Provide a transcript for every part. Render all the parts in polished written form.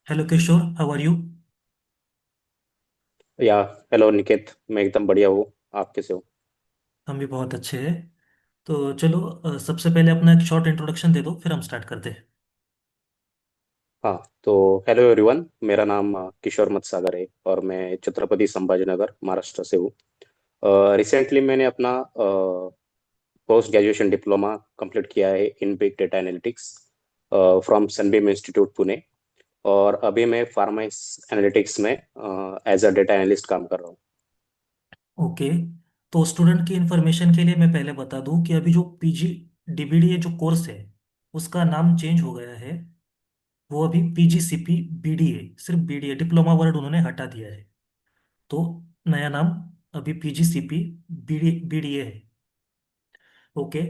Hello Kishore, how are you. या hello Niket. मैं एकदम बढ़िया हूँ। आप कैसे हो? हम भी बहुत अच्छे हैं। तो चलो, सबसे पहले अपना एक शॉर्ट इंट्रोडक्शन दे दो, फिर हम स्टार्ट करते हैं। हाँ, तो हेलो एवरीवन। मेरा नाम किशोर मत्सागर है और मैं छत्रपति संभाजीनगर महाराष्ट्र से हूँ। रिसेंटली मैंने अपना पोस्ट ग्रेजुएशन डिप्लोमा कंप्लीट किया है in big data analytics from Sunbeam institute Pune. और अभी मैं फार्मा एनालिटिक्स में एज अ डेटा एनालिस्ट काम कर रहा हूँ। ओके। तो स्टूडेंट की इंफॉर्मेशन के लिए मैं पहले बता दूं कि अभी जो पीजी डीबीडीए जो कोर्स है, उसका नाम चेंज हो गया है। वो अभी पीजीसीपी बीडीए, सिर्फ बीडीए डिप्लोमा वर्ड उन्होंने हटा दिया है। तो नया नाम अभी पीजीसीपी बीडीए है। ओके।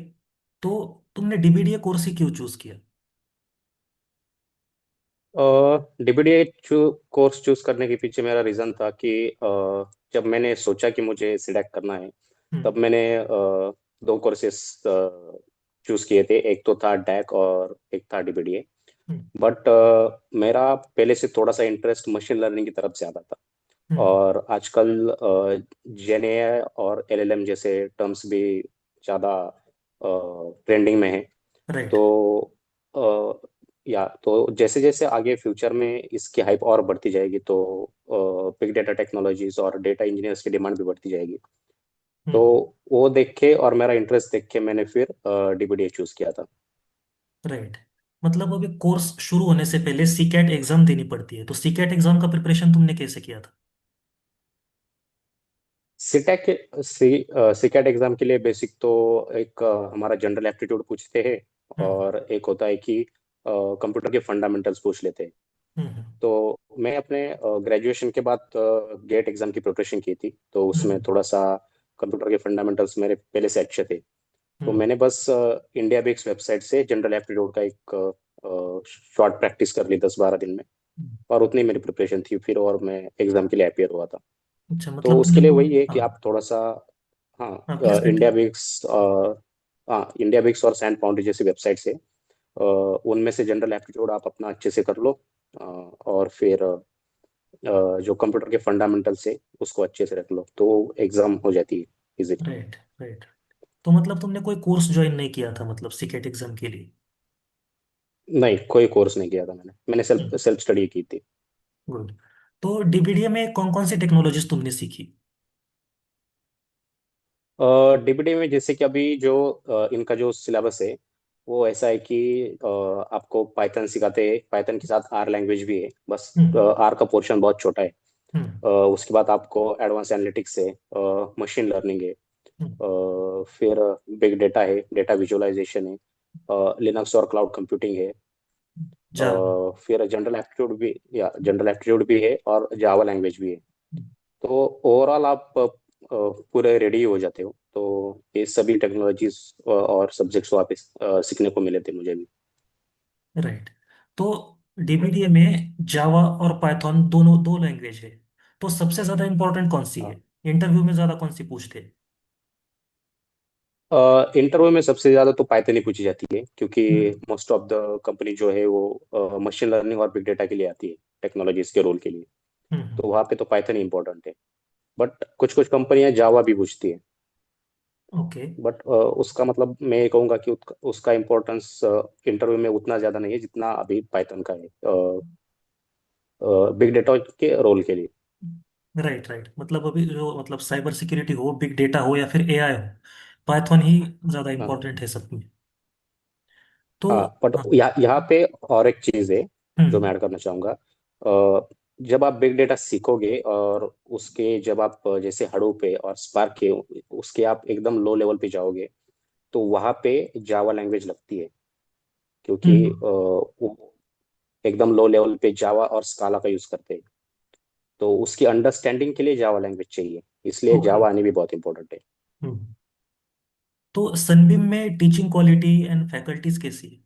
तो तुमने डीबीडीए कोर्स ही क्यों चूज किया? डीबीडीए कोर्स चूज करने के पीछे मेरा रीजन था कि जब मैंने सोचा कि मुझे सिलेक्ट करना है, हम्म। तब मैंने दो कोर्सेस चूज किए थे। एक तो था डैक और एक था डीबीडीए। हम्म। बट मेरा पहले से थोड़ा सा इंटरेस्ट मशीन लर्निंग की तरफ ज्यादा था। हम्म। और आजकल जेएनए और एलएलएम जैसे टर्म्स भी ज्यादा ट्रेंडिंग में है। राइट। तो अ, या तो जैसे जैसे आगे फ्यूचर में इसकी हाइप और बढ़ती जाएगी, तो बिग डेटा टेक्नोलॉजीज और डेटा इंजीनियर्स की डिमांड भी बढ़ती जाएगी। तो हम्म। वो देख के और मेरा इंटरेस्ट देख के मैंने फिर डीबीडीए चूज किया था। राइट। मतलब अभी कोर्स शुरू होने से पहले सीकैट एग्जाम देनी पड़ती है, तो सीकैट एग्जाम का प्रिपरेशन तुमने कैसे किया था? सीटेक सीकैट एग्जाम के लिए बेसिक तो एक हमारा जनरल एप्टीट्यूड पूछते हैं। हम्म। और एक होता है कि कंप्यूटर के फंडामेंटल्स पूछ लेते हैं। हम्म। तो मैं अपने ग्रेजुएशन के बाद गेट एग्जाम की प्रिपरेशन की थी, तो उसमें हम्म। थोड़ा सा कंप्यूटर के फंडामेंटल्स मेरे पहले से अच्छे थे। तो हम्म। मैंने बस इंडिया बेस्ड वेबसाइट से जनरल एप्टीट्यूड का एक शॉर्ट प्रैक्टिस कर ली 10-12 दिन में। हम्म। और उतनी मेरी प्रिपरेशन थी फिर, और मैं एग्जाम के लिए अपियर हुआ था। अच्छा, तो मतलब तुमने उसके लिए वो। वही है कि हाँ। आप थोड़ा सा, हाँ, हाँ, प्लीज इंडिया कंटिन्यू। बिक्स हाँ, इंडिया बिक्स और सैंड फाउंड्री जैसी वेबसाइट से उनमें से जनरल एप्टीट्यूड आप अपना अच्छे से कर लो। और फिर जो कंप्यूटर के फंडामेंटल्स है उसको अच्छे से रख लो, तो एग्जाम हो जाती है इजीली। राइट। राइट। तो मतलब तुमने कोई कोर्स ज्वाइन नहीं किया था, मतलब सीकेट एग्जाम के लिए? नहीं, कोई कोर्स नहीं किया था मैंने सेल्फ सेल्फ स्टडी की थी। गुड। तो डीबीडीए में कौन कौन सी टेक्नोलॉजीज तुमने सीखी? डीबीडी में जैसे कि अभी जो इनका जो सिलेबस है वो ऐसा है कि आपको पाइथन सिखाते हैं, पाइथन के साथ आर लैंग्वेज भी है, बस हम्म। आर का पोर्शन बहुत छोटा है। हम्म। उसके बाद आपको एडवांस एनालिटिक्स है, मशीन लर्निंग है, हम्म। फिर बिग डेटा है, डेटा विजुअलाइजेशन है, लिनक्स और क्लाउड कंप्यूटिंग है, जावा। फिर जनरल एप्टीट्यूड भी है और जावा लैंग्वेज भी है। तो ओवरऑल आप पूरे रेडी हो जाते हो। तो ये सभी टेक्नोलॉजीज और सब्जेक्ट्स वापस सीखने को मिले थे मुझे भी। राइट। तो डीबीडीए में जावा और पाइथन दोनों दो लैंग्वेज है। तो सबसे ज्यादा इंपॉर्टेंट कौन सी हाँ, है? इंटरव्यू में ज्यादा कौन सी पूछते हैं? इंटरव्यू में सबसे ज्यादा तो पाइथन ही पूछी जाती है, क्योंकि हम्म। मोस्ट ऑफ द कंपनी जो है वो मशीन लर्निंग और बिग डेटा के लिए आती है, टेक्नोलॉजीज के रोल के लिए। हम्म। तो वहाँ पे तो पाइथन ही इंपॉर्टेंट है। बट कुछ कुछ कंपनियां जावा भी पूछती है। ओके। बट उसका मतलब मैं ये कहूंगा कि उसका इम्पोर्टेंस इंटरव्यू में उतना ज्यादा नहीं है जितना अभी पाइथन का है बिग डेटा के रोल के लिए। राइट। राइट। मतलब अभी जो मतलब साइबर सिक्योरिटी हो, बिग डेटा हो या फिर एआई हो, पाइथन ही ज्यादा हाँ, इंपॉर्टेंट है सब में। तो हाँ, बट हाँ। यहाँ पे और एक चीज है जो मैं हम्म। ऐड करना चाहूंगा। जब आप बिग डेटा सीखोगे और उसके जब आप जैसे हडूप पे और स्पार्क के उसके आप एकदम लो लेवल पे जाओगे, तो वहाँ पे जावा लैंग्वेज लगती है। क्योंकि हम्म। वो एकदम लो लेवल पे जावा और स्काला का यूज करते हैं। तो उसकी अंडरस्टैंडिंग के लिए जावा लैंग्वेज चाहिए, इसलिए ओके। जावा आनी भी बहुत इंपॉर्टेंट है। हम्म। तो सनबीम में टीचिंग क्वालिटी एंड फैकल्टीज कैसी है?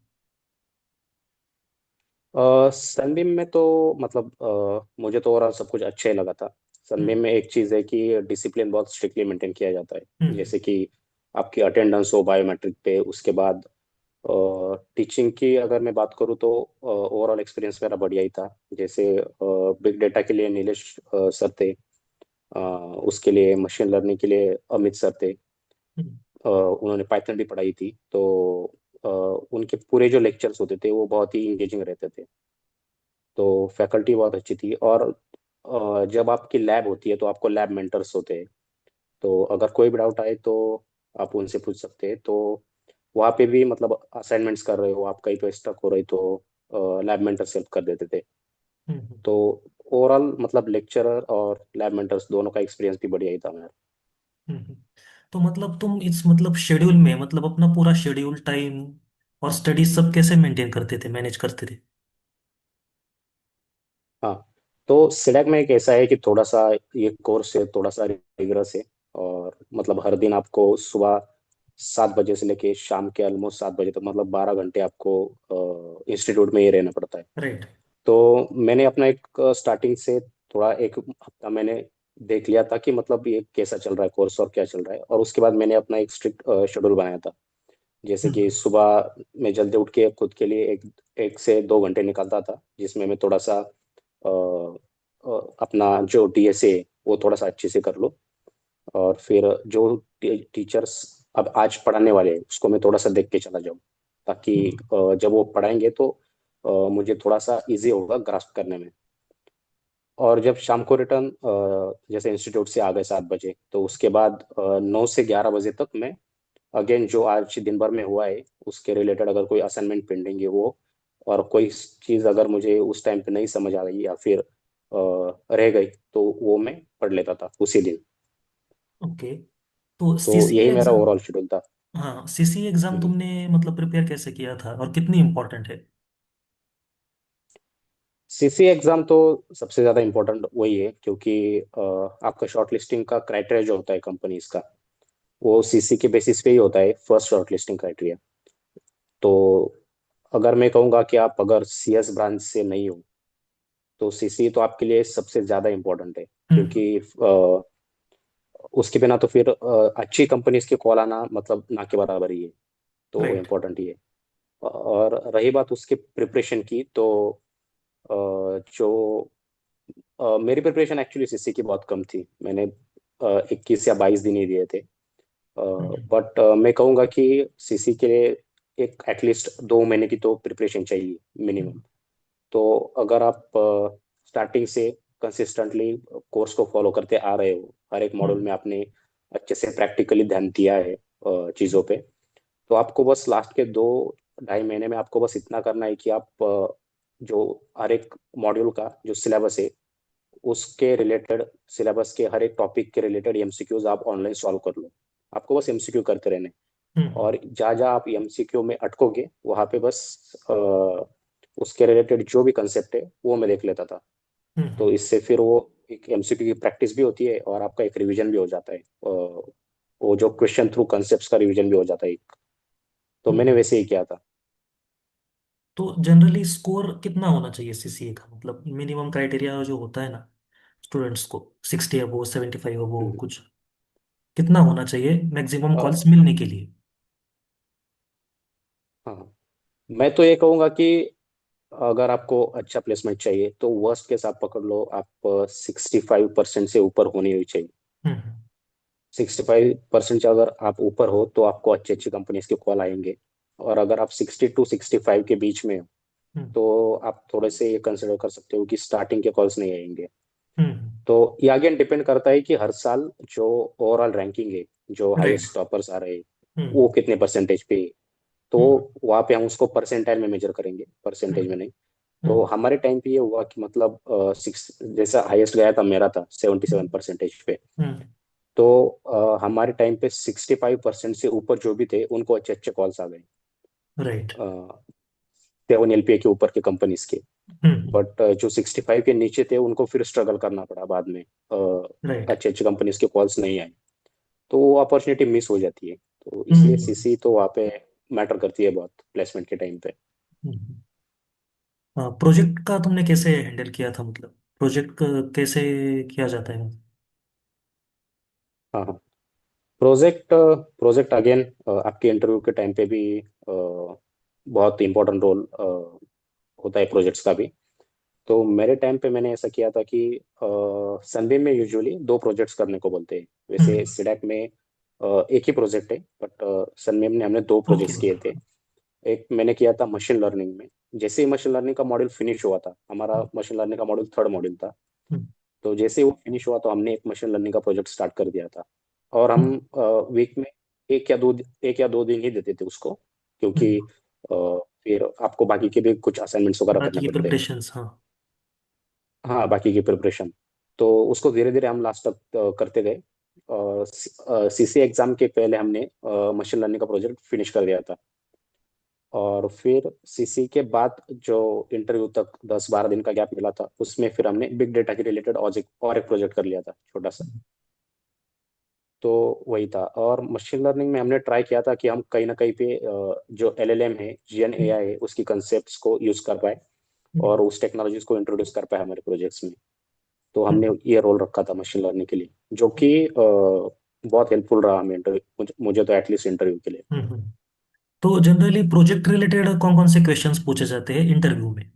सनबीम में तो मतलब मुझे तो ओवरऑल सब कुछ अच्छा ही लगा था। सनबीम हम्म। में एक चीज़ है कि डिसिप्लिन बहुत स्ट्रिक्टली मेंटेन किया जाता है। हम्म। जैसे कि आपकी अटेंडेंस हो बायोमेट्रिक पे, उसके बाद टीचिंग की अगर मैं बात करूँ तो ओवरऑल एक्सपीरियंस मेरा बढ़िया ही था। जैसे बिग डेटा के लिए नीलेश सर थे। उसके लिए मशीन लर्निंग के लिए अमित सर थे। हम्म। उन्होंने पाइथन भी पढ़ाई थी। तो अ, उनके पूरे जो लेक्चर्स होते थे वो बहुत ही इंगेजिंग रहते थे। तो फैकल्टी बहुत अच्छी थी। और जब आपकी लैब होती है तो आपको लैब मेंटर्स होते हैं। तो अगर कोई भी डाउट आए तो आप उनसे पूछ सकते हैं। तो वहाँ पे भी मतलब असाइनमेंट्स कर रहे हो आप, कहीं पे स्टक हो रही तो लैब मेंटर्स हेल्प कर देते थे। हम्म। तो ओवरऑल मतलब लेक्चरर और लैब मेंटर्स दोनों का एक्सपीरियंस भी बढ़िया ही था मेरा। हम्म। तो मतलब तुम इस मतलब शेड्यूल में मतलब अपना पूरा शेड्यूल टाइम और स्टडी सब कैसे मेंटेन करते थे, मैनेज करते थे? हाँ, तो सिडैक में एक ऐसा है कि थोड़ा सा ये कोर्स है, थोड़ा सा रिगरस है। और मतलब हर दिन आपको सुबह 7 बजे से लेके शाम के ऑलमोस्ट 7 बजे तक मतलब 12 घंटे आपको इंस्टीट्यूट में ही रहना पड़ता है। राइट। तो मैंने अपना एक स्टार्टिंग से थोड़ा एक हफ्ता मैंने देख लिया था कि मतलब ये कैसा चल रहा है कोर्स और क्या चल रहा है। और उसके बाद मैंने अपना एक स्ट्रिक्ट शेड्यूल बनाया था। जैसे कि हम्म। सुबह मैं जल्दी उठ के खुद के लिए 1 से 2 घंटे निकालता था, जिसमें मैं थोड़ा सा अपना जो डीएसए वो थोड़ा सा अच्छे से कर लो। और फिर जो टीचर्स अब आज पढ़ाने वाले हैं उसको मैं थोड़ा सा देख के चला जाऊँ, ताकि हम्म। जब वो पढ़ाएंगे तो मुझे थोड़ा सा इजी होगा ग्रास्प करने में। और जब शाम को रिटर्न जैसे इंस्टीट्यूट से आ गए 7 बजे, तो उसके बाद 9 से 11 बजे तक मैं अगेन जो आज दिन भर में हुआ है उसके रिलेटेड अगर कोई असाइनमेंट पेंडिंग है वो, और कोई चीज़ अगर मुझे उस टाइम पे नहीं समझ आ गई या फिर रह गई तो वो मैं पढ़ लेता था उसी दिन। ओके। तो तो सीसी यही मेरा एग्जाम, ओवरऑल शेड्यूल था। हाँ सीसी एग्जाम हम्म। तुमने मतलब प्रिपेयर कैसे किया था और कितनी इम्पोर्टेंट है? सीसी एग्जाम तो सबसे ज़्यादा इम्पोर्टेंट वही है, क्योंकि आपका शॉर्ट लिस्टिंग का क्राइटेरिया जो होता है कंपनीज का वो सीसी के बेसिस पे ही होता है, फर्स्ट शॉर्ट लिस्टिंग क्राइटेरिया। तो अगर मैं कहूँगा कि आप अगर सीएस ब्रांच से नहीं हो तो सीसी तो आपके लिए सबसे ज़्यादा इम्पोर्टेंट है। हम्म। क्योंकि उसके बिना तो फिर अच्छी कंपनीज के कॉल आना मतलब ना के बराबर ही है। तो वो राइट। इम्पोर्टेंट ही है। और रही बात उसके प्रिपरेशन की, तो जो मेरी प्रिपरेशन एक्चुअली सीसी की बहुत कम थी। मैंने 21 या 22 दिन ही दिए थे। हम्म। बट मैं कहूँगा कि सीसी के लिए एक एटलीस्ट 2 महीने की तो प्रिपरेशन चाहिए मिनिमम। हम्म। तो अगर आप स्टार्टिंग से कंसिस्टेंटली कोर्स को फॉलो करते आ रहे हो, हर एक मॉड्यूल हम्म। में आपने अच्छे से प्रैक्टिकली ध्यान दिया है चीज़ों पे, तो आपको बस लास्ट के 2 ढाई महीने में आपको बस इतना करना है कि आप जो हर एक मॉड्यूल का जो सिलेबस है उसके रिलेटेड, सिलेबस के हर एक टॉपिक के रिलेटेड एमसीक्यूज आप ऑनलाइन सॉल्व कर लो। आपको बस एमसीक्यू करते रहने। हम्म। और जहाँ जहाँ आप एमसीक्यू में अटकोगे वहां पे बस उसके रिलेटेड जो भी कंसेप्ट है वो मैं देख लेता था। तो हम्म। इससे फिर वो एक एमसीक्यू की प्रैक्टिस भी होती है और आपका एक रिवीजन भी हो जाता है। वो जो क्वेश्चन थ्रू कंसेप्ट का रिवीजन भी हो जाता है एक। तो मैंने हम्म। वैसे ही किया था। तो जनरली स्कोर कितना होना चाहिए सीसीए का, मतलब मिनिमम क्राइटेरिया जो होता है ना स्टूडेंट्स को, 60 अबो, 75 अबो हम्म। कुछ, कितना होना चाहिए मैक्सिमम अ, कॉल्स मिलने के लिए? हाँ, मैं तो ये कहूँगा कि अगर आपको अच्छा प्लेसमेंट चाहिए तो वर्स्ट केस आप पकड़ लो, आप 65% से ऊपर होनी हुई चाहिए। हम्म। 65% से अगर आप ऊपर हो तो आपको अच्छी अच्छी कंपनीज के कॉल आएंगे। और अगर आप 60 to 65 के बीच में हो हम्म। तो आप थोड़े से ये कंसिडर कर सकते हो कि स्टार्टिंग के कॉल्स नहीं आएंगे। हम्म। तो ये अगेन डिपेंड करता है कि हर साल जो ओवरऑल रैंकिंग है, जो राइट। हाईएस्ट टॉपर्स आ रहे हैं वो हम्म। कितने परसेंटेज पे है। तो हम्म। वहाँ पे हम उसको परसेंटाइल में मेजर करेंगे, परसेंटेज हम्म। में नहीं। तो हम्म। हमारे टाइम पे ये हुआ कि मतलब सिक्स जैसा हाईएस्ट गया था मेरा था 77% पे। हम्म। तो हमारे टाइम पे 65% से ऊपर जो भी थे उनको अच्छे अच्छे कॉल्स आ गए, राइट। 7 LPA के ऊपर के कंपनीज के। हम्म। बट जो 65 के नीचे थे उनको फिर स्ट्रगल करना पड़ा बाद में। राइट। अच्छे अच्छे कंपनीज के कॉल्स नहीं आए, तो वो अपॉर्चुनिटी मिस हो जाती है। तो इसलिए हम्म। सीसी तो वहाँ पे मैटर करती है बहुत प्लेसमेंट के टाइम पे। हम्म। हाँ, प्रोजेक्ट का तुमने कैसे हैंडल किया था, मतलब प्रोजेक्ट कैसे किया जाता है? हाँ हाँ, प्रोजेक्ट प्रोजेक्ट अगेन आपके इंटरव्यू के टाइम पे भी बहुत इंपॉर्टेंट रोल होता है प्रोजेक्ट्स का भी। तो मेरे टाइम पे मैंने ऐसा किया था कि सनबीम में यूजुअली दो प्रोजेक्ट्स करने को बोलते हैं। वैसे हम्म। सिडैक में एक ही प्रोजेक्ट है, बट सनबीम ने हमने दो ओके प्रोजेक्ट्स किए ओके। थे। एक मैंने किया था मशीन लर्निंग में। जैसे ही मशीन लर्निंग का मॉड्यूल फिनिश हुआ था, हमारा मशीन लर्निंग का मॉड्यूल थर्ड मॉड्यूल था, हम्म। तो जैसे ही वो फिनिश हुआ तो हमने एक मशीन लर्निंग का प्रोजेक्ट स्टार्ट कर दिया था। और हम वीक में एक या दो दिन ही देते थे उसको, क्योंकि हम्म। फिर आपको बाकी के भी कुछ असाइनमेंट्स वगैरह बाकी करने की पड़ते हैं। प्रिपरेशंस, हाँ। हाँ, बाकी की प्रिपरेशन। तो उसको धीरे धीरे हम लास्ट तक करते गए। सीसी एग्जाम के पहले हमने मशीन लर्निंग का प्रोजेक्ट फिनिश कर दिया था। और फिर सीसी के बाद जो इंटरव्यू तक 10-12 दिन का गैप मिला था, उसमें फिर हमने बिग डेटा के रिलेटेड और एक प्रोजेक्ट कर लिया था छोटा सा। तो वही था। और मशीन लर्निंग में हमने ट्राई किया था कि हम कहीं ना कहीं पे जो एलएलएम है, जीएन हम्म। एआई है, उसकी कंसेप्ट्स को यूज कर पाए हम्म। और उस टेक्नोलॉजीज को इंट्रोड्यूस कर पाए हमारे प्रोजेक्ट्स में। तो हमने हम्म। ये रोल रखा था मशीन लर्निंग के लिए, जो कि बहुत हेल्पफुल रहा हमें इंटरव्यू, मुझे तो एटलीस्ट इंटरव्यू के लिए। हम्म। तो जनरली प्रोजेक्ट रिलेटेड कौन कौन से क्वेश्चंस पूछे जाते हैं इंटरव्यू में?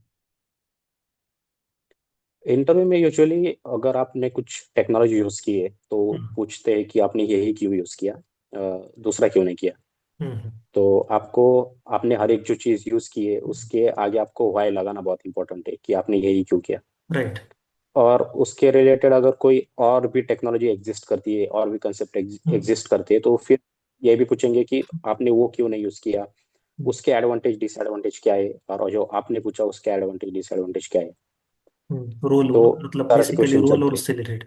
इंटरव्यू में यूजुअली अगर आपने कुछ टेक्नोलॉजी यूज की है तो हम्म। पूछते हैं कि आपने यही क्यों यूज किया, दूसरा क्यों नहीं किया। हम्म। तो आपको, आपने हर एक जो चीज यूज की है उसके आगे आपको वाई लगाना बहुत इंपॉर्टेंट है कि आपने यही क्यों किया। राइट। और उसके रिलेटेड अगर कोई और भी टेक्नोलॉजी एग्जिस्ट करती है, और भी कंसेप्ट हम्म। एग्जिस्ट करते हैं, तो फिर ये भी पूछेंगे कि आपने वो क्यों नहीं यूज किया, उसके एडवांटेज डिसएडवांटेज क्या है, और जो आपने पूछा उसके एडवांटेज डिसएडवांटेज क्या है। रोल, तो मतलब इस तरह के बेसिकली क्वेश्चन रोल और चलते हैं। उससे रिलेटेड।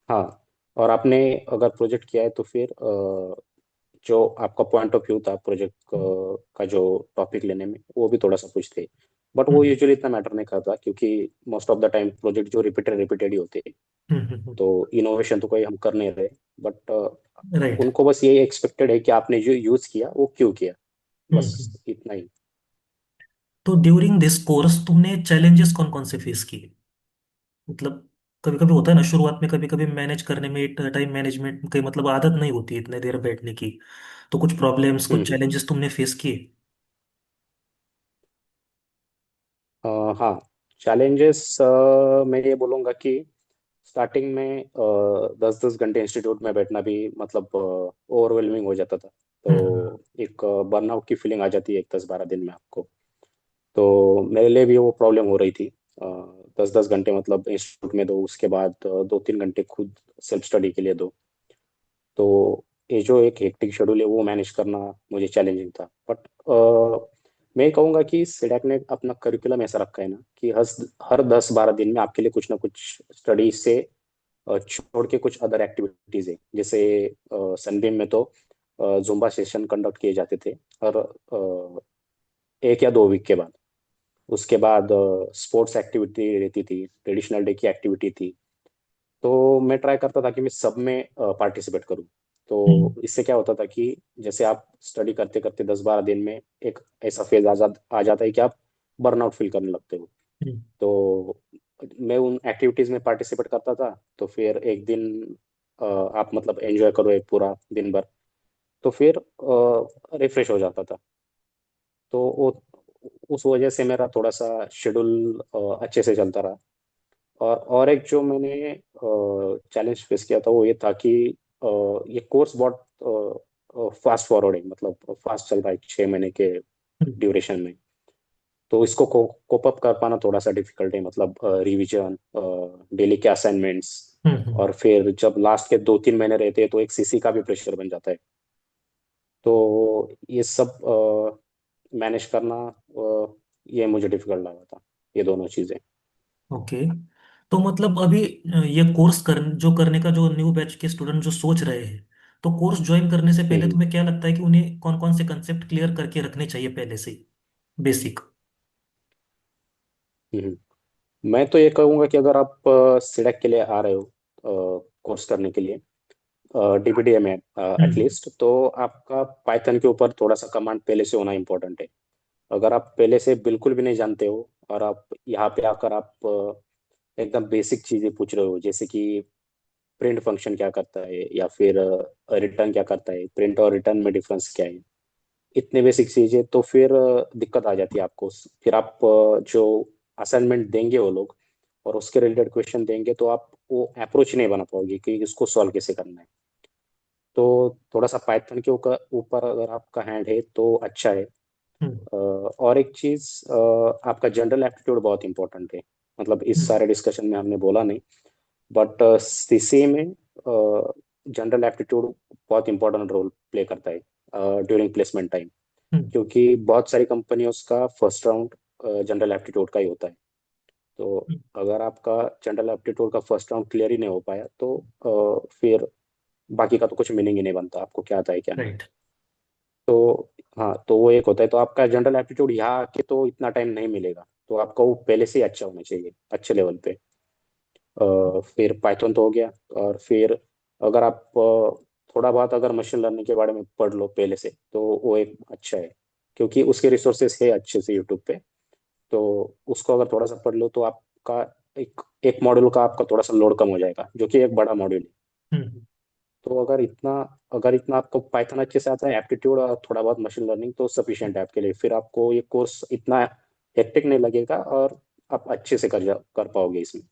हाँ। और आपने अगर प्रोजेक्ट किया है तो फिर जो आपका पॉइंट ऑफ व्यू था प्रोजेक्ट का जो टॉपिक लेने में, वो भी थोड़ा सा पूछते हैं। बट वो हम्म। यूजुअली इतना मैटर नहीं करता, क्योंकि most of the time project जो रिपीटेड रिपीटेड ही होते हैं। तो इनोवेशन तो कोई हम कर नहीं रहे। But right. उनको बस ये एक्सपेक्टेड है कि आपने जो यूज किया वो क्यों किया, बस इतना ही। तो ड्यूरिंग दिस कोर्स तुमने चैलेंजेस कौन कौन से फेस किए? मतलब कभी कभी होता है ना शुरुआत में, कभी कभी मैनेज करने में, टाइम मैनेजमेंट की मतलब आदत नहीं होती इतने देर बैठने की। तो कुछ प्रॉब्लम्स, कुछ हम्म। चैलेंजेस तुमने फेस किए? हाँ, चैलेंजेस मैं ये बोलूँगा कि स्टार्टिंग में 10-10 घंटे इंस्टीट्यूट में बैठना भी मतलब ओवरवेलमिंग हो जाता था। हम्म। तो एक बर्नआउट की फीलिंग आ जाती है एक 10-12 दिन में आपको। तो मेरे लिए भी वो प्रॉब्लम हो रही थी। 10-10 घंटे मतलब इंस्टीट्यूट में दो, उसके बाद 2-3 घंटे खुद सेल्फ स्टडी के लिए दो। तो ये जो एक हेक्टिक शेड्यूल है वो मैनेज करना मुझे चैलेंजिंग था। बट मैं कहूँगा कि सिडैक ने अपना करिकुलम ऐसा रखा है ना कि हर 10-12 दिन में आपके लिए कुछ ना कुछ स्टडी से छोड़ के कुछ अदर एक्टिविटीज है। जैसे सनबीम में तो जुम्बा सेशन कंडक्ट किए जाते थे हर 1 या 2 वीक के बाद। उसके बाद स्पोर्ट्स एक्टिविटी रहती थी, ट्रेडिशनल डे की एक्टिविटी थी। तो मैं ट्राई करता था कि मैं सब में पार्टिसिपेट करूं। तो हम्म। इससे क्या होता था कि जैसे आप स्टडी करते करते 10-12 दिन में एक ऐसा फेज आ जाता है कि आप बर्नआउट फील करने लगते हो। हम्म। तो मैं उन एक्टिविटीज में पार्टिसिपेट करता था, तो फिर एक दिन आप मतलब एंजॉय करो एक पूरा दिन भर, तो फिर रिफ्रेश हो जाता था। तो वो उस वजह से मेरा थोड़ा सा शेड्यूल अच्छे से चलता रहा। और एक जो मैंने चैलेंज फेस किया था वो ये था कि ये कोर्स बहुत फास्ट फॉरवर्ड है, मतलब फास्ट चल रहा है 6 महीने के हम्म। ड्यूरेशन में। तो इसको कोप अप कर पाना थोड़ा सा डिफिकल्ट है, मतलब रिवीजन, डेली के असाइनमेंट्स, हम्म। और फिर जब लास्ट के 2-3 महीने रहते हैं तो एक सीसी का भी प्रेशर बन जाता है। तो ये सब मैनेज करना, ये मुझे डिफिकल्ट लगा था, ये दोनों चीज़ें। ओके। तो मतलब अभी ये कोर्स जो करने का जो न्यू बैच के स्टूडेंट जो सोच रहे हैं, तो कोर्स ज्वाइन करने से पहले हम्म। तुम्हें क्या लगता है कि उन्हें कौन कौन से कंसेप्ट क्लियर करके रखने चाहिए पहले से ही, बेसिक? हम्म। मैं तो ये कहूँगा कि अगर आप सिडैक के लिए आ रहे हो कोर्स करने के लिए, डीपीडीए में हम्म। एटलीस्ट, तो आपका पाइथन के ऊपर थोड़ा सा कमांड पहले से होना इम्पोर्टेंट है। अगर आप पहले से बिल्कुल भी नहीं जानते हो और आप यहाँ पे आकर आप एकदम बेसिक चीज़ें पूछ रहे हो, जैसे कि प्रिंट फंक्शन क्या करता है, या फिर रिटर्न क्या करता है, प्रिंट और रिटर्न में डिफरेंस क्या है, इतने बेसिक चीजें, तो फिर दिक्कत आ जाती है आपको। फिर आप जो असाइनमेंट देंगे वो लोग और उसके रिलेटेड क्वेश्चन देंगे, तो आप वो अप्रोच नहीं बना पाओगे कि इसको सॉल्व कैसे करना है। तो थोड़ा सा पाइथन के ऊपर अगर आपका हैंड है तो अच्छा है। हम्म। और एक चीज, आपका जनरल एप्टीट्यूड बहुत इंपॉर्टेंट है। मतलब इस हम्म। सारे डिस्कशन में हमने बोला नहीं, बट सीसीए में जनरल एप्टीट्यूड बहुत इंपॉर्टेंट रोल प्ले करता है ड्यूरिंग प्लेसमेंट टाइम। हम्म। क्योंकि बहुत सारी कंपनियों का फर्स्ट राउंड जनरल एप्टीट्यूड का ही होता है। तो हम्म। अगर आपका जनरल एप्टीट्यूड का फर्स्ट राउंड क्लियर ही नहीं हो पाया, तो फिर बाकी का तो कुछ मीनिंग ही नहीं बनता, आपको क्या आता है क्या नहीं। राइट। तो हाँ, तो वो एक होता है। तो आपका जनरल एप्टीट्यूड यहाँ आके तो इतना टाइम नहीं मिलेगा, तो आपका वो पहले से ही अच्छा होना चाहिए, अच्छे लेवल पे। फिर पाइथन तो हो गया। और फिर अगर आप थोड़ा बहुत अगर मशीन लर्निंग के बारे में पढ़ लो पहले से, तो वो एक अच्छा है, क्योंकि उसके रिसोर्सेस है अच्छे से यूट्यूब पे। तो उसको अगर थोड़ा सा पढ़ लो तो आपका एक एक मॉड्यूल का आपका थोड़ा सा लोड कम हो जाएगा, जो कि एक बड़ा मॉड्यूल है। हम्म। तो अगर इतना आपको पाइथन अच्छे से आता है, एप्टीट्यूड और थोड़ा बहुत मशीन लर्निंग, तो सफिशिएंट है आपके लिए। फिर आपको ये कोर्स इतना हेक्टिक नहीं लगेगा और आप अच्छे से कर पाओगे इसमें।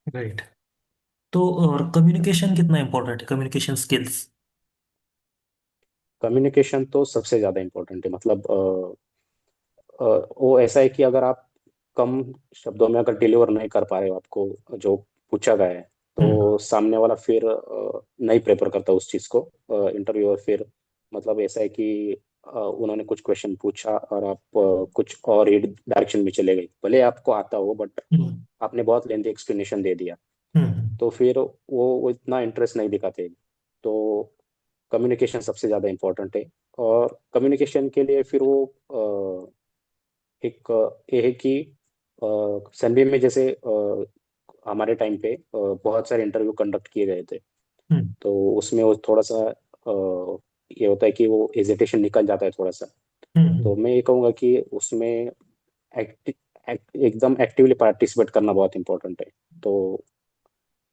राइट। तो और कम्युनिकेशन कितना इम्पोर्टेंट है, कम्युनिकेशन स्किल्स? कम्युनिकेशन तो सबसे ज़्यादा इम्पोर्टेंट है। मतलब वो ऐसा है कि अगर आप कम शब्दों में अगर डिलीवर नहीं कर पा रहे हो आपको जो पूछा गया है, हम्म। तो सामने वाला फिर नहीं प्रेफर करता उस चीज़ को। इंटरव्यूअर फिर मतलब ऐसा है कि उन्होंने कुछ क्वेश्चन पूछा और आप कुछ और ही डायरेक्शन में चले गए, भले आपको आता हो, बट हम्म। आपने बहुत लेंथी एक्सप्लेनेशन दे दिया। हम्म। तो फिर वो इतना इंटरेस्ट नहीं दिखाते। तो कम्युनिकेशन सबसे ज़्यादा इम्पोर्टेंट है। और कम्युनिकेशन के लिए फिर वो एक ये है कि संडे में जैसे हमारे टाइम पे बहुत सारे इंटरव्यू कंडक्ट किए गए थे। हम्म। तो उसमें वो थोड़ा सा ये होता है कि वो हेजिटेशन निकल जाता है थोड़ा सा। हम्म। तो मैं ये कहूँगा कि उसमें एकदम एक्टिवली पार्टिसिपेट करना बहुत इंपॉर्टेंट है। तो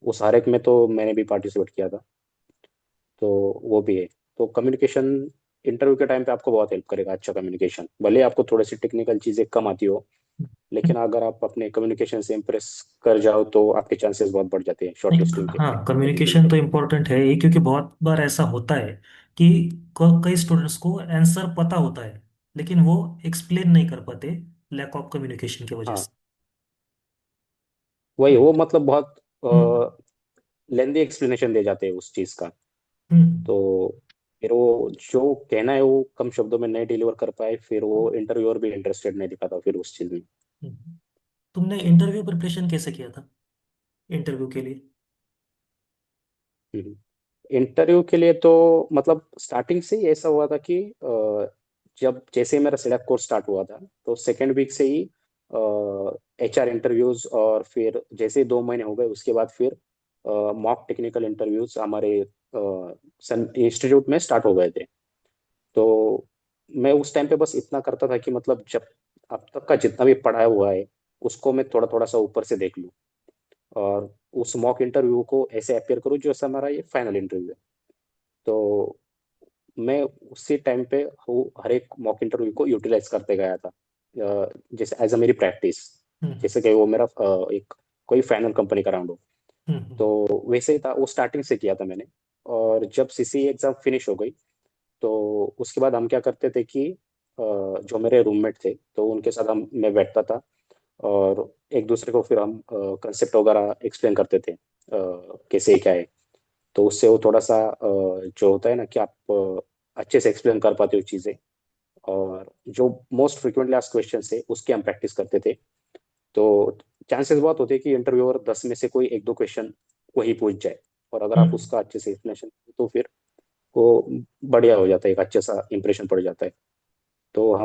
उस हर एक में तो मैंने भी पार्टिसिपेट किया था। तो वो भी है। तो कम्युनिकेशन इंटरव्यू के टाइम पे आपको बहुत हेल्प करेगा, अच्छा कम्युनिकेशन। भले आपको थोड़ी सी टेक्निकल चीज़ें कम आती हो, हम्म। लेकिन अगर आप अपने कम्युनिकेशन से इम्प्रेस कर जाओ तो आपके चांसेस बहुत बढ़ जाते हैं नहीं, शॉर्टलिस्टिंग के, हाँ, इंटरव्यू कम्युनिकेशन के। तो इम्पोर्टेंट है ही, क्योंकि बहुत बार ऐसा होता है कि कई स्टूडेंट्स को आंसर पता होता है लेकिन वो एक्सप्लेन नहीं कर पाते, लैक ऑफ कम्युनिकेशन की वजह हाँ, से। वही वो राइट। मतलब हम्म। बहुत लेंदी एक्सप्लेनेशन दे जाते हैं उस चीज़ का। हम्म। तो फिर वो जो कहना है वो कम शब्दों में नहीं डिलीवर कर पाए, फिर वो इंटरव्यूअर भी इंटरेस्टेड नहीं दिखाता फिर उस चीज़ में। तुमने इंटरव्यू प्रिपरेशन कैसे किया था, इंटरव्यू के लिए? इंटरव्यू के लिए तो मतलब स्टार्टिंग से ही ऐसा हुआ था कि जब जैसे ही मेरा सिलेक्ट कोर्स स्टार्ट हुआ था, तो सेकेंड वीक से ही एचआर इंटरव्यूज, और फिर जैसे ही 2 महीने हो गए उसके बाद फिर मॉक टेक्निकल इंटरव्यूज हमारे इंस्टीट्यूट में स्टार्ट हो गए थे। तो मैं उस टाइम पे बस इतना करता था कि मतलब जब अब तक का जितना भी पढ़ाया हुआ है उसको मैं थोड़ा थोड़ा सा ऊपर से देख लूँ, और उस मॉक इंटरव्यू को ऐसे अपेयर करूँ जैसा हमारा ये फाइनल इंटरव्यू है। तो मैं उसी टाइम पे हर एक मॉक इंटरव्यू को यूटिलाइज करते गया था, जैसे एज अ मेरी प्रैक्टिस, हम्म। जैसे कि वो मेरा एक कोई फाइनल कंपनी का राउंड हो। हम्म। तो वैसे ही था, वो स्टार्टिंग से किया था मैंने। और जब सीसी एग्जाम फिनिश हो गई, तो उसके बाद हम क्या करते थे कि जो मेरे रूममेट थे तो उनके साथ हम मैं बैठता था, और एक दूसरे को फिर हम कंसेप्ट वगैरह एक्सप्लेन करते थे, कैसे क्या है। तो उससे वो थोड़ा सा जो होता है ना कि आप अच्छे से एक्सप्लेन कर पाते हो चीज़ें। और जो मोस्ट फ्रिक्वेंटली आस्क्ड क्वेश्चन है उसकी हम प्रैक्टिस करते थे। तो चांसेस बहुत होते हैं कि इंटरव्यूअर 10 में से कोई एक दो क्वेश्चन वही पूछ जाए, और अगर आप हम्म। उसका अच्छे से एक्सप्लेनेशन तो फिर वो बढ़िया हो जाता है, एक अच्छा सा इंप्रेशन पड़ जाता है। तो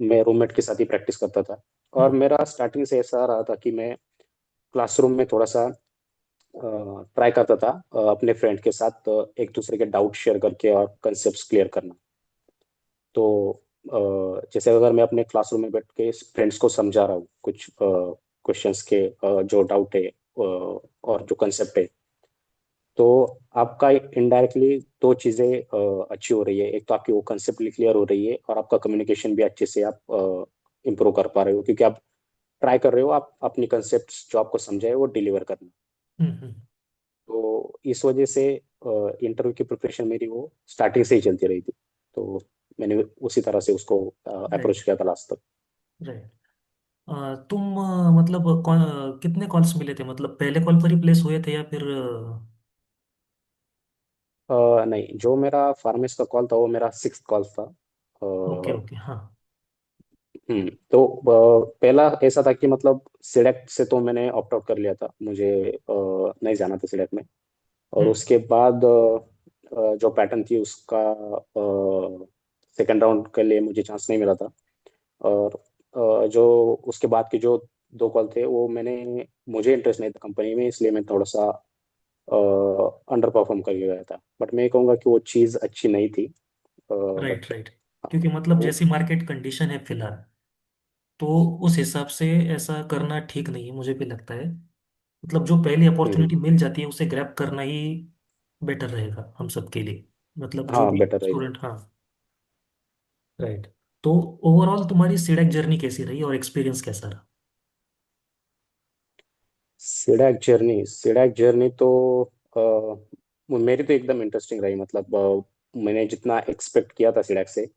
मैं रूममेट के साथ ही प्रैक्टिस करता था। और हम्म। मेरा स्टार्टिंग से ऐसा रहा था कि मैं क्लासरूम में थोड़ा सा ट्राई करता था अपने फ्रेंड के साथ एक दूसरे के डाउट शेयर करके और कंसेप्ट क्लियर करना। तो जैसे अगर मैं अपने क्लासरूम में बैठ के फ्रेंड्स को समझा रहा हूँ कुछ क्वेश्चंस के जो डाउट है और जो कंसेप्ट है, तो आपका इनडायरेक्टली दो चीजें अच्छी हो रही है। एक तो आपकी वो कंसेप्टली क्लियर हो रही है, और आपका कम्युनिकेशन भी अच्छे से आप इम्प्रूव कर पा रहे हो, क्योंकि आप ट्राई कर रहे हो आप अपनी कंसेप्ट जो आपको समझाए वो डिलीवर करना। हम्म। तो इस वजह से इंटरव्यू की प्रिपरेशन मेरी वो स्टार्टिंग से ही चलती रही थी। तो मैंने उसी तरह से उसको अप्रोच राइट। किया था लास्ट तक। राइट। तुम मतलब कितने कॉल्स मिले थे, मतलब पहले कॉल पर ही प्लेस हुए थे या फिर? नहीं, जो मेरा फार्मेसी का कॉल था वो मेरा सिक्स कॉल था। ओके ओके, हाँ। तो पहला ऐसा था कि मतलब सिलेक्ट से तो मैंने ऑप्ट आउट कर लिया था, मुझे नहीं जाना था सिलेक्ट में। और हम्म उसके बाद जो पैटर्न थी उसका सेकंड राउंड के लिए मुझे चांस नहीं मिला था। और जो उसके बाद के जो दो कॉल थे वो मैंने, मुझे इंटरेस्ट नहीं था कंपनी में, इसलिए मैं थोड़ा सा अंडर परफॉर्म कर गया था। बट मैं ये कहूँगा कि वो चीज़ अच्छी नहीं थी। Right but right. क्योंकि मतलब वो जैसी मार्केट कंडीशन है फिलहाल, तो उस हिसाब से ऐसा करना ठीक नहीं है, मुझे भी लगता है। मतलब जो पहली हम्म, अपॉर्चुनिटी मिल जाती है उसे ग्रैब करना ही बेटर रहेगा हम सब के लिए, मतलब जो हाँ भी बेटर रहेगा। स्टूडेंट। हाँ। राइट। तो ओवरऑल तुम्हारी सीडेक जर्नी कैसी रही और एक्सपीरियंस कैसा रहा? सिडैक जर्नी तो मेरी तो एकदम इंटरेस्टिंग रही। मतलब मैंने जितना एक्सपेक्ट किया था सिडैक से,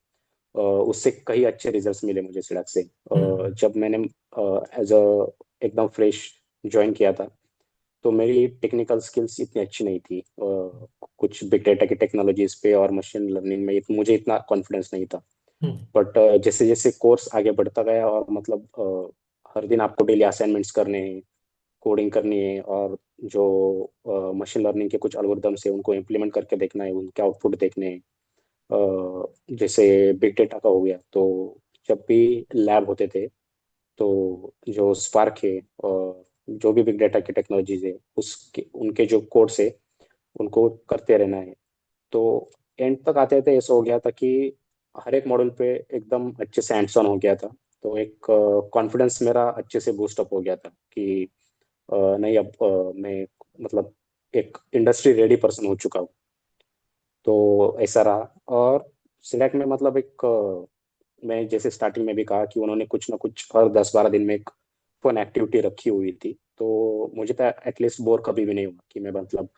उससे कई अच्छे रिजल्ट्स मिले मुझे सिडैक से। हम्म जब मैंने एज अ एकदम फ्रेश ज्वाइन किया था, तो मेरी टेक्निकल स्किल्स इतनी अच्छी नहीं थी। कुछ बिग डेटा की टेक्नोलॉजीज पे और मशीन लर्निंग में मुझे इतना कॉन्फिडेंस नहीं था। हम्म बट जैसे जैसे कोर्स आगे बढ़ता गया, और मतलब हर दिन आपको डेली असाइनमेंट्स करने हैं, कोडिंग करनी है, और जो मशीन लर्निंग के कुछ एल्गोरिदम्स है उनको इम्प्लीमेंट करके देखना है, उनके आउटपुट देखने हैं। जैसे बिग डेटा का हो गया, तो जब भी लैब होते थे, तो जो स्पार्क है और जो भी बिग डेटा की टेक्नोलॉजीज है, उसके उनके जो कोड्स है उनको करते रहना है। तो एंड तक आते थे ऐसा हो गया था कि हर एक मॉड्यूल पे एकदम अच्छे से हैंड्स ऑन हो गया था। तो एक कॉन्फिडेंस मेरा अच्छे से बूस्ट अप हो गया था कि नहीं, अब मैं मतलब एक इंडस्ट्री रेडी पर्सन हो चुका हूँ। तो ऐसा रहा। और सिलेक्ट में मतलब एक मैं जैसे स्टार्टिंग में भी कहा कि उन्होंने कुछ ना कुछ हर 10-12 दिन में एक फन एक्टिविटी रखी हुई थी। तो मुझे तो एटलीस्ट बोर कभी भी नहीं हुआ कि मैं मतलब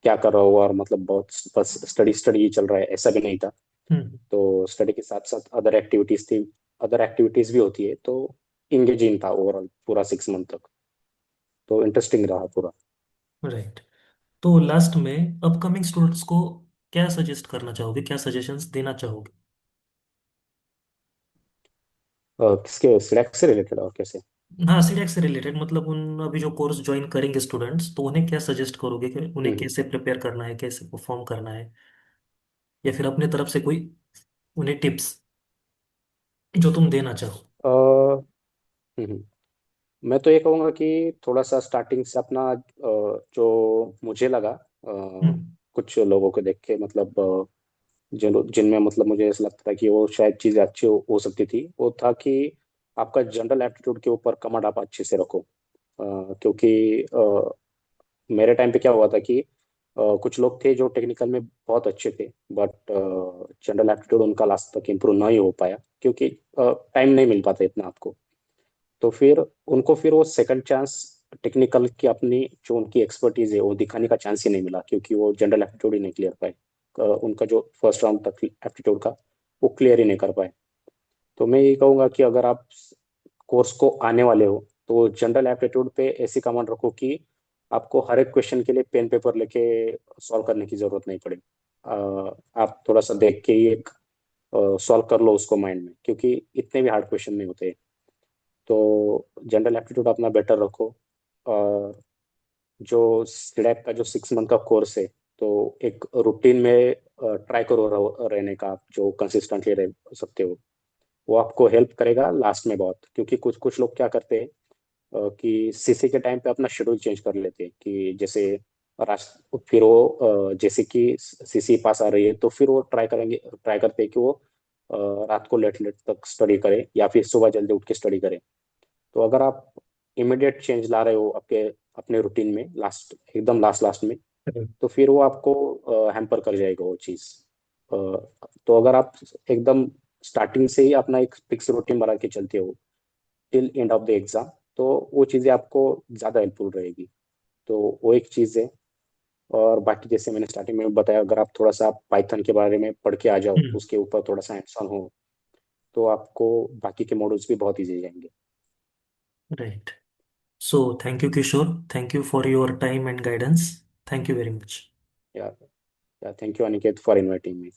क्या कर रहा हूँ, और मतलब बहुत बस स्टडी स्टडी ही चल रहा है, ऐसा भी नहीं था। हम्म। तो स्टडी के साथ साथ अदर एक्टिविटीज थी, अदर एक्टिविटीज भी होती है। तो इंगेजिंग था ओवरऑल पूरा 6 मंथ तक। तो इंटरेस्टिंग रहा पूरा। राइट। तो लास्ट में अपकमिंग स्टूडेंट्स को क्या सजेस्ट करना चाहोगे, क्या सजेशंस देना चाहोगे? किसके सिलेक्ट से रिलेटेड और कैसे? हाँ, सीडेक से रिलेटेड, मतलब उन अभी जो कोर्स ज्वाइन करेंगे स्टूडेंट्स, तो उन्हें क्या सजेस्ट करोगे कि उन्हें हम्म कैसे प्रिपेयर करना है, कैसे परफॉर्म करना है, या फिर अपने तरफ से कोई उन्हें टिप्स जो तुम देना चाहो? हम्म मैं तो ये कहूँगा कि थोड़ा सा स्टार्टिंग से अपना जो मुझे लगा हम्म कुछ लोगों को देख के, मतलब जिनमें मतलब मुझे ऐसा लगता था कि वो शायद चीज़ें अच्छी हो सकती थी, वो था कि आपका जनरल एप्टीट्यूड के ऊपर कमांड आप अच्छे से रखो। क्योंकि मेरे टाइम पे क्या हुआ था कि कुछ लोग थे जो टेक्निकल में बहुत अच्छे थे, बट जनरल एप्टीट्यूड उनका लास्ट तक इम्प्रूव नहीं हो पाया, क्योंकि टाइम नहीं मिल पाता इतना आपको। तो फिर उनको फिर वो सेकंड चांस टेक्निकल की अपनी जो उनकी एक्सपर्टीज है वो दिखाने का चांस ही नहीं मिला, क्योंकि वो जनरल एप्टीट्यूड ही नहीं क्लियर पाए। उनका जो फर्स्ट राउंड तक एप्टीट्यूड का वो क्लियर ही नहीं कर पाए। तो मैं ये कहूँगा कि अगर आप कोर्स को आने वाले हो, तो जनरल एप्टीट्यूड पे ऐसी कमांड रखो कि आपको हर एक क्वेश्चन के लिए पेन पेपर लेके सॉल्व करने की जरूरत नहीं पड़े। आप थोड़ा सा देख के ही एक सॉल्व कर लो उसको माइंड में, क्योंकि इतने भी हार्ड क्वेश्चन नहीं होते। तो जनरल एप्टीट्यूड अपना बेटर रखो। और जो स्लैब का जो 6 मंथ का कोर्स है, तो एक रूटीन में ट्राई करो रहने का, आप जो कंसिस्टेंटली रह सकते हो, वो आपको हेल्प करेगा लास्ट में बहुत। क्योंकि कुछ कुछ लोग क्या करते हैं कि सीसी के टाइम पे अपना शेड्यूल चेंज कर लेते हैं, कि जैसे फिर वो जैसे कि सीसी पास आ रही है, तो फिर वो ट्राई करते हैं कि वो रात को लेट लेट तक स्टडी करे, या फिर सुबह जल्दी उठ के स्टडी करे। तो अगर आप इमिडिएट चेंज ला रहे हो आपके अपने रूटीन में लास्ट, एकदम लास्ट लास्ट में, Correct. तो फिर वो आपको हैम्पर कर जाएगा वो चीज़। तो अगर आप एकदम स्टार्टिंग से ही अपना एक फिक्स रूटीन बना के चलते हो till end of the exam, तो वो चीज़ें आपको ज़्यादा हेल्पफुल रहेगी। तो वो एक चीज़ है। और बाकी जैसे मैंने स्टार्टिंग में बताया, अगर आप थोड़ा सा पाइथन के बारे में पढ़ के आ जाओ, हम्म। उसके ऊपर थोड़ा सा हैंड्स ऑन हो, तो आपको बाकी के मॉड्यूल्स भी बहुत इजी जाएंगे। Right. So thank you Kishore, thank you for your time and guidance. Thank you very much. Yeah thank you Aniket for inviting me.